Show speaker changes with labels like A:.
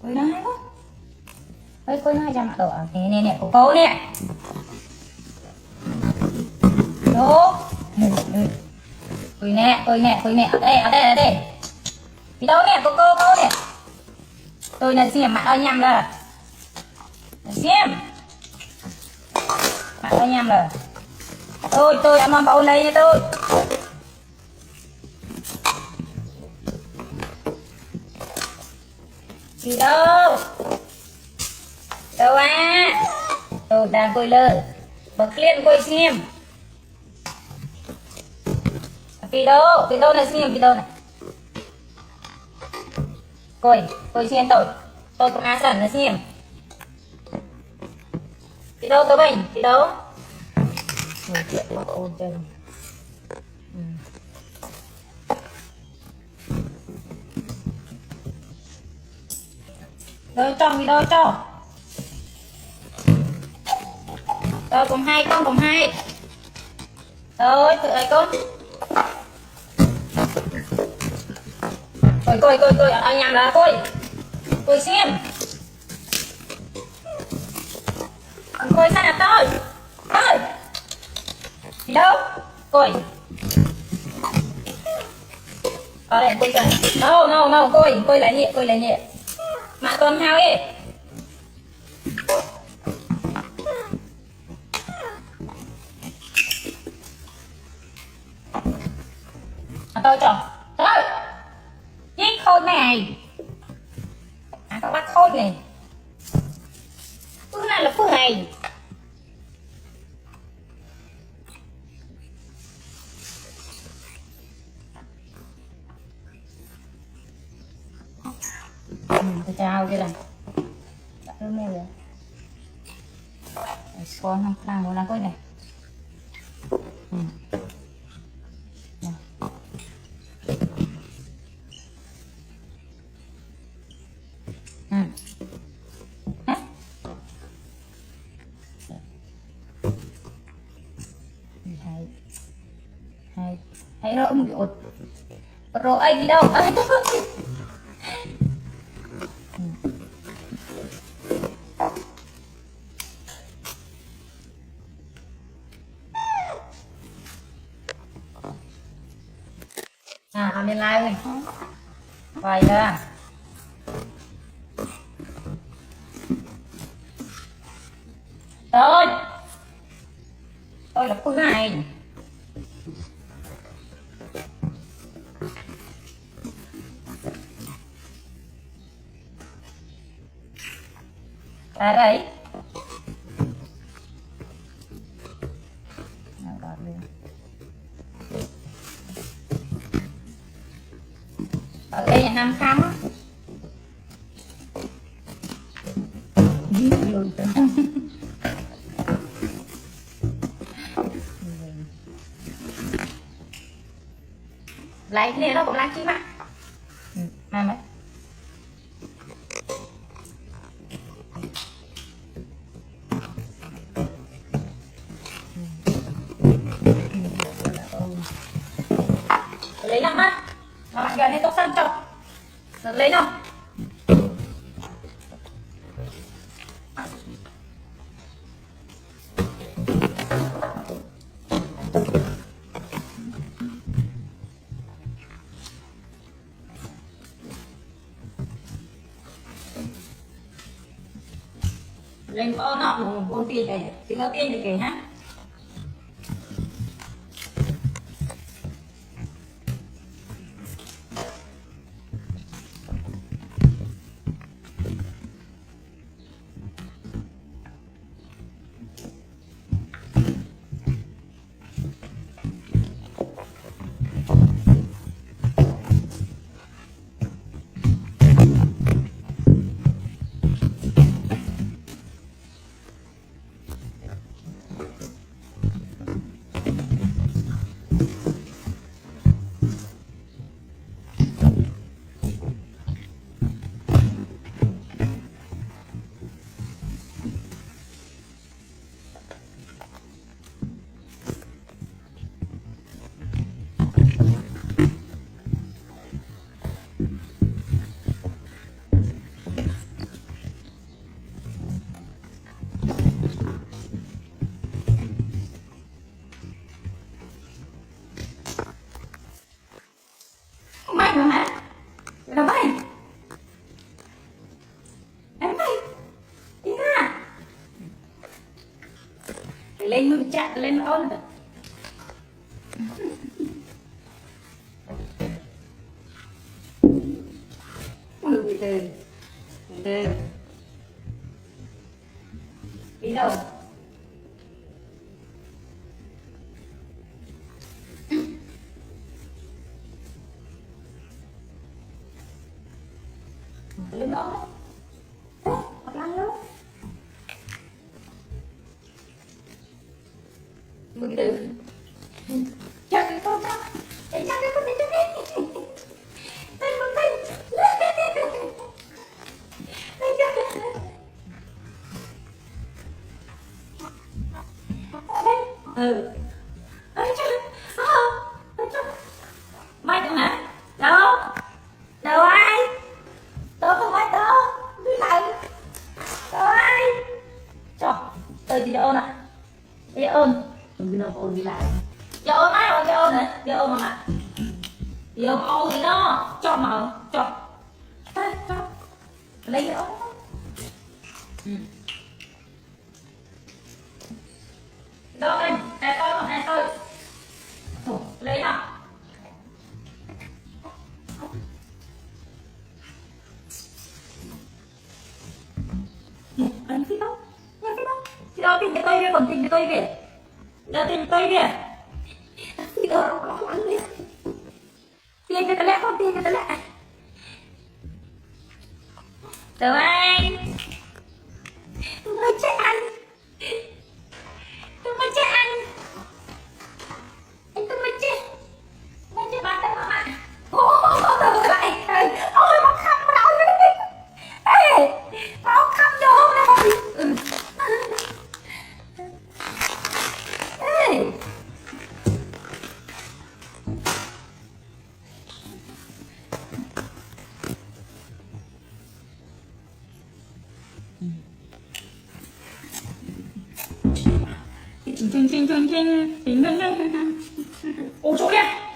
A: Cùi nó hay quá. Ơi cùi nó 200 đồ à? Nè nè của cô nè. Đồ. Cùi nè ở đây. Đi đâu nè cô nè. Tôi là xem mặt ơi nhầm rồi. Xem. Mặt ơi nhầm rồi. Tôi ăn món bầu này nha tôi. Đi đâu? Đâu à? Tôi đang coi lơ. Bật lên coi xem. Đi đâu này xem, đi đâu này. Coi xem tôi cũng ăn sẵn là xem. Đi đâu tôi bình, đi đâu? Người chuyện mà ôn chân. Đâu trong đi đâu cho. Đâu cùng hai con cùng hai. Thôi tự ai con. Coi anh nhầm là coi xem. Coi sao là tôi đi đâu coi ở đây coi xem. No coi lại nhẹ mà con hao ấy. Tôi chiếc khôi này các bác khôi này phương này là phương này. Tôi chào kia này đã ướm này rồi con không làm một lá coi này. Hay rồi ông rồi anh đi đâu làm lên live rồi vậy ra tôi là cô này. À đấy. Ở đây là 5 cắm. Lấy cái này nó cũng lá chim ạ. Mà mấy lấy năm mắt mà bạn gần đây tóc xanh cho được lấy không. Lên có nọ con tiền này thì có tiền thì kể ha. lên mưa chặt lên ôn từ từ từ đi đâu lên đó học lăn luôn từ từ chắc cái con chắc để chắc cái con để chắc cái tay con tay tay chắc ừ mai tao hả đâu đâu ai tao không phải tao đi lại đâu ai cho tôi đi ôn à đi ôn đừng đi ôn đi lại đi ôn ai đi ôn này đi ôn mà đi ôn gì đó cho mà cho lấy cái ôn đâu đây tôi lấy nào anh cái đó cái đó tìm cho tôi đi còn tìm cho tôi về đó tìm cho tôi về cái đó không ăn đi tiền cho tôi lẽ không tiền cho tôi lẽ từ anh tôi mới chết anh tôi mới chết anh tôi mới chết bạn tôi mà ôi lại ôi nó khăm nó đau ê nó khăm vô này ê chinh chinh chinh chinh chinh chinh chinh chinh ô chỗ kia